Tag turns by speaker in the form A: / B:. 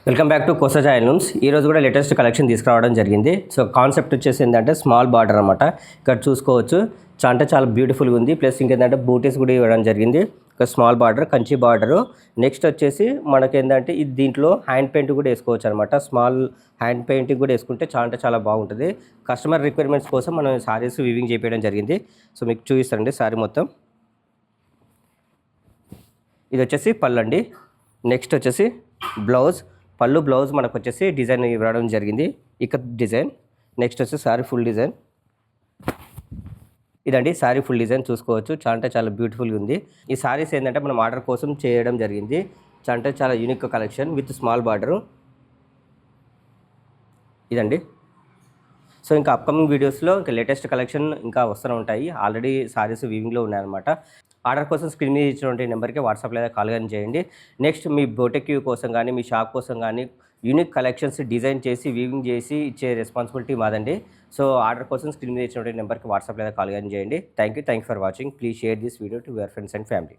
A: Welcome back to Kosaja handlooms. ఈరోజు కూడా latest collection తీసుకురావడం జరిగింది. సో కాన్సెప్ట్ వచ్చేసి ఏంటంటే స్మాల్ బార్డర్ అనమాట. ఇక్కడ చూసుకోవచ్చు అంటే చాలా బ్యూటిఫుల్గా ఉంది. ప్లస్ ఇంకేంటంటే బూటీస్ కూడా ఇవ్వడం జరిగింది. ఒక small border, Kanchi border. Next వచ్చేసి మనకేంటంటే ఇది దీంట్లో హ్యాండ్ పెయింట్ కూడా వేసుకోవచ్చు అనమాట. స్మాల్ హ్యాండ్ పెయింటింగ్ కూడా వేసుకుంటే చాలా బాగుంటుంది. కస్టమర్ రిక్వైర్మెంట్స్ కోసం మనం సారీస్ వీవింగ్ చేయించడం జరిగింది. సో మీకు చూపిస్తానండి సారీ మొత్తం. ఇది వచ్చేసి పళ్ళు అండి. నెక్స్ట్ వచ్చేసి బ్లౌజ్ మనకు వచ్చేసి డిజైన్ ఇవ్వడం జరిగింది. ఇక్కత్ డిజైన్. నెక్స్ట్ వచ్చి శారీ ఫుల్ డిజైన్. ఇదండి శారీ ఫుల్ డిజైన్ చూసుకోవచ్చు. చాలా బ్యూటిఫుల్గా ఉంది. ఈ శారీస్ ఏంటంటే మనం ఆర్డర్ కోసం చేయడం జరిగింది. చాలా unique collection with small border. ఇదండి. సో ఇంకా అప్కమింగ్ వీడియోస్లో ఇంకా లేటెస్ట్ కలెక్షన్ ఇంకా వస్తూనే ఉంటాయి. ఆల్రెడీ సారీస్ వీవింగ్లో ఉన్నాయన్నమాట. ఆర్డర్ కోసం స్క్రీన్ మీద ఇచ్చినటువంటి నెంబర్కి వాట్సాప్ లేదా కాల్ కానీ చేయండి. నెక్స్ట్ మీ బొటిక్ కోసం కానీ మీ షాప్ కోసం కానీ యూనిక్ కలెక్షన్స్ డిజైన్ చేసి వీవింగ్ చేసి ఇచ్చే రెస్పాన్సిబిలిటీ మాదండి. సో ఆర్డర్ కోసం స్క్రీన్ మీద ఇచ్చినటువంటి నెంబర్కి వాట్సాప్ లేదా కాల్ కానీ చేయండి. Thank you for watching. Please share this video to your friends and family.